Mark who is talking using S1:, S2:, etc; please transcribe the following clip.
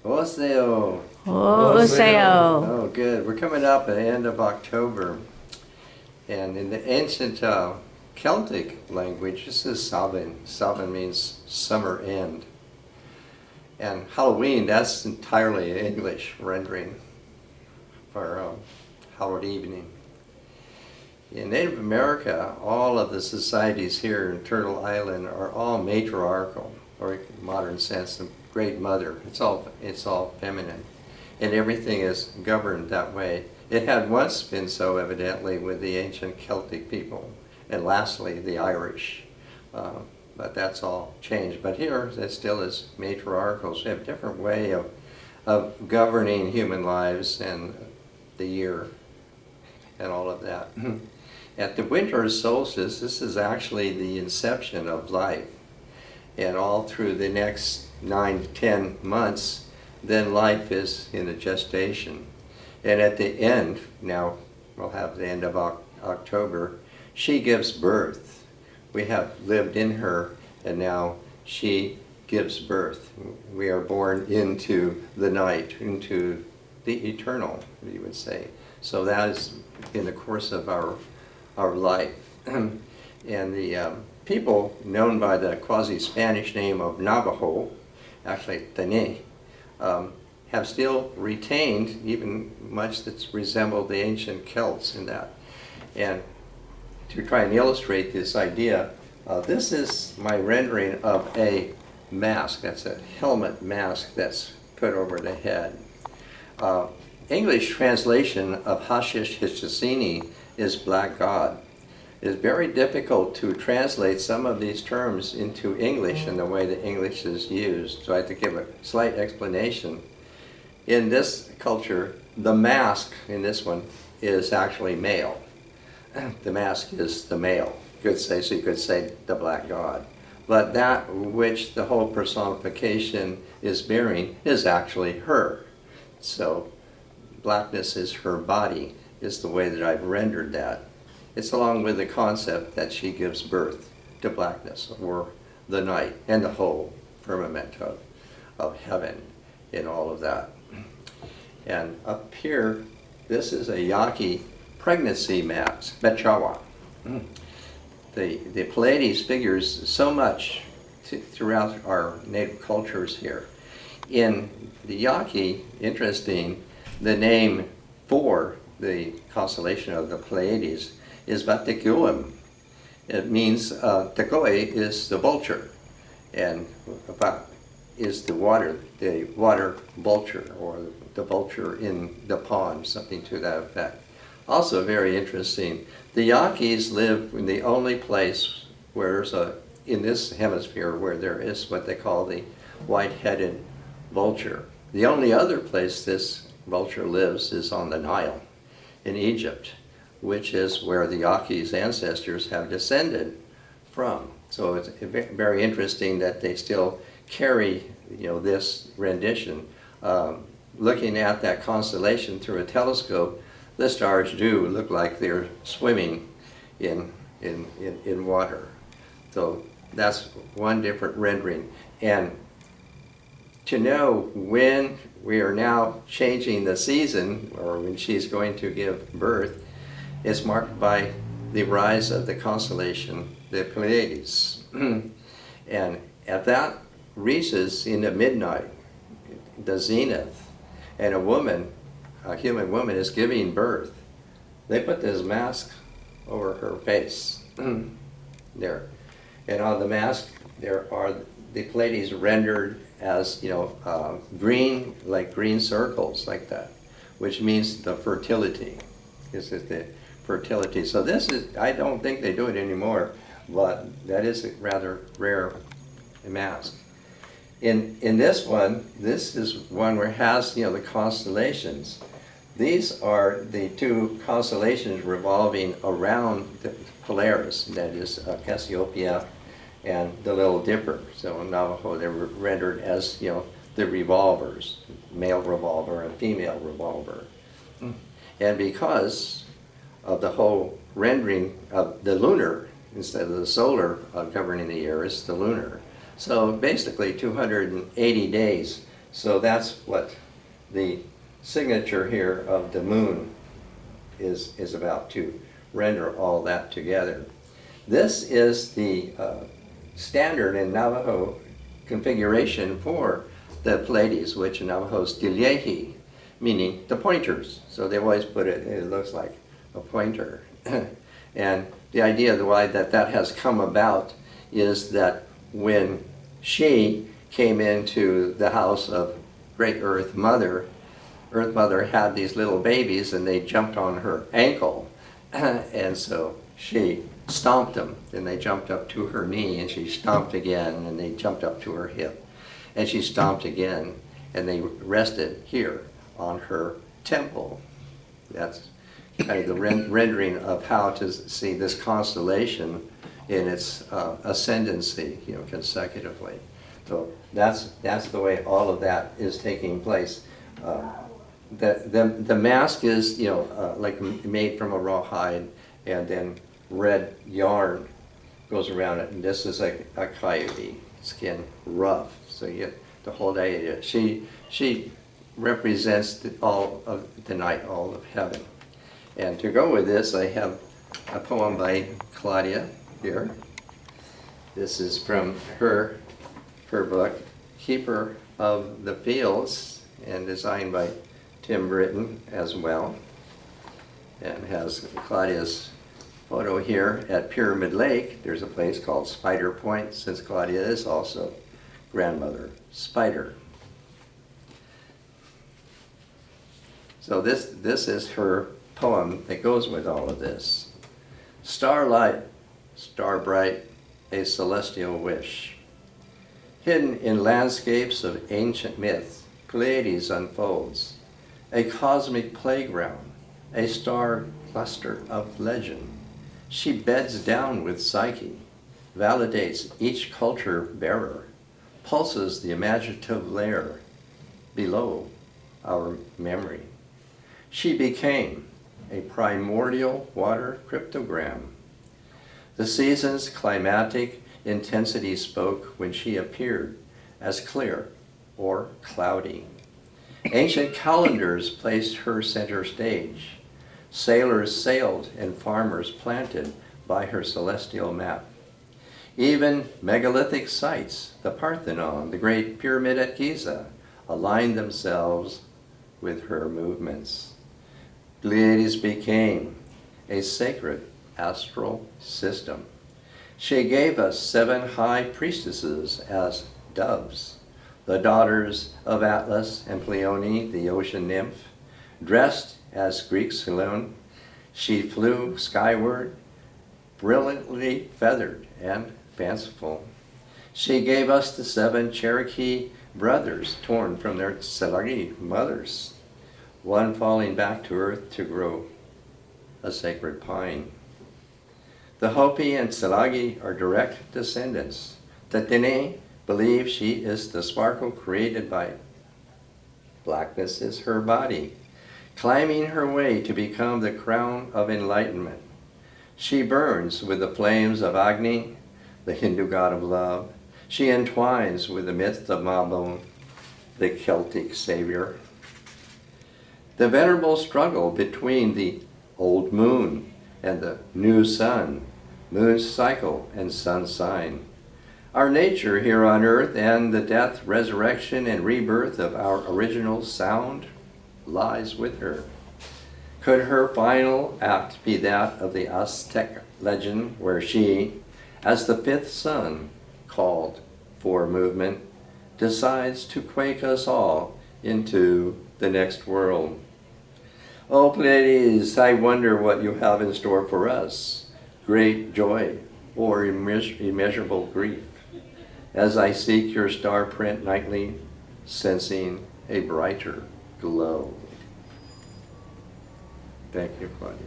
S1: Oseo.
S2: Oseo.
S1: Oh, good. We're coming up at the end of October. And in the ancient Celtic language, this is Samhain. Samhain means summer end. And Halloween, that's entirely English rendering for Hallowed Evening. In Native America, all of the societies here in Turtle Island are all matriarchal, or in modern sense, the Great Mother. It's all feminine, and everything is governed that way. It had once been so, evidently, with the ancient Celtic people, and lastly, the Irish. But that's all changed. But here, it still is matriarchal. So we have a different way of governing human lives and the year and all of that. At the winter solstice, this is actually the inception of life. And all through the next 9 to 10 months, then life is in a gestation. And at the end, now we'll have the end of October, she gives birth. We have lived in her, and now she gives birth. We are born into the night, into the eternal, you would say. So that is in the course of our life. And the people known by the quasi-Spanish name of Navajo, actually Tene, have still retained even much that's resembled the ancient Celts in that. And to try and illustrate this idea, this is my rendering of a mask. That's a helmet mask that's put over the head. English translation of Hashish Hishasini is black god. It's very difficult to translate some of these terms into English in the way that English is used. So I have to give a slight explanation. In this culture, the mask in this one is actually male. The mask is the male. You could say, so you could say the black god. But that which the whole personification is bearing is actually her. So blackness is her body, is the way that I've rendered that. It's along with the concept that she gives birth to blackness, or the night, and the whole firmament of heaven in all of that. And up here, this is a Yaqui pregnancy mask, Mechawa. The Pleiades figures so much throughout our native cultures here. In the Yaqui, interesting, the name for the constellation of the Pleiades is Vatikuim. It means Tekoi is the vulture, and Vat is the water vulture, or the vulture in the pond, something to that effect. Also very interesting, the Yaquis live in the only place where there's in this hemisphere where there is what they call the white-headed vulture. The only other place this vulture lives is on the Nile in Egypt, which is where the Yaquis' ancestors have descended from. So it's very interesting that they still carry, this rendition. Looking at that constellation through a telescope, the stars do look like they're swimming in water. So that's one different rendering. And to know when we are now changing the season, or when she's going to give birth, is marked by the rise of the constellation, the Pleiades. And at that reaches in the midnight, the zenith, and a human woman is giving birth. They put this mask over her face, there. And on the mask, there are the Pleiades rendered as, green, like green circles like that, which means the fertility. This is the fertility. So this is, I don't think they do it anymore, but that is a rather rare mask. In this one, this is one where it has, the constellations. These are the two constellations revolving around the Polaris, that is Cassiopeia and the Little Dipper. So in Navajo, they were rendered as, the revolvers, male revolver and female revolver. And because of the whole rendering of the lunar, instead of the solar governing the year, it's the lunar. So basically 280 days So that's what the signature here of the moon is about, to render all that together. This is the standard in Navajo configuration for the Pleiades, which in Navajo is Dilyehi, meaning the pointers. So they always put it, it looks like a pointer. And the idea of why that has come about is that when she came into the house of Great Earth Mother had these little babies and they jumped on her ankle. And so she stomped them, and they jumped up to her knee, and she stomped again, and they jumped up to her hip. And she stomped again, and they rested here on her temple. That's kind of the rendering of how to see this constellation in its ascendancy, consecutively. So that's the way all of that is taking place. The mask is, like made from a rawhide, and then red yarn goes around it, and this is a coyote skin ruff. So you get the whole idea. She represents all of the night, all of heaven. And to go with this, I have a poem by Claudia here. This is from her book, Keeper of the Fields, and designed by Tim Britton as well. And has Claudia's photo here at Pyramid Lake. There's a place called Spider Point, since Claudia is also grandmother spider. So this is her poem that goes with all of this. Starlight, star bright, a celestial wish. Hidden in landscapes of ancient myth, Pleiades unfolds. A cosmic playground, a star cluster of legend. She beds down with Psyche, validates each culture bearer, pulses the imaginative layer below our memory. She became a primordial water cryptogram. The season's climatic intensity spoke when she appeared as clear or cloudy. Ancient calendars placed her center stage. Sailors sailed and farmers planted by her celestial map. Even megalithic sites, the Parthenon, the Great Pyramid at Giza, aligned themselves with her movements. Pleiades became a sacred astral system. She gave us 7 high priestesses as doves, the daughters of Atlas and Pleione, the ocean nymph. Dressed as Greek Selene, she flew skyward, brilliantly feathered and fanciful. She gave us the 7 Cherokee brothers torn from their Tselagi mothers, one falling back to earth to grow a sacred pine. The Hopi and Tselagi are direct descendants. Tatene believes she is the sparkle created by blackness is her body, climbing her way to become the crown of enlightenment. She burns with the flames of Agni, the Hindu god of love. She entwines with the myth of Mabon, the Celtic savior. The venerable struggle between the old moon and the new sun, moon's cycle and sun sign. Our nature here on earth and the death, resurrection, and rebirth of our original sound lies with her. Could her final act be that of the Aztec legend where she, as the 5th sun called for movement, decides to quake us all into the next world? Oh, Pleiades, I wonder what you have in store for us, great joy or immeasurable grief, as I seek your star print nightly, sensing a brighter glow. Thank you, Claudia.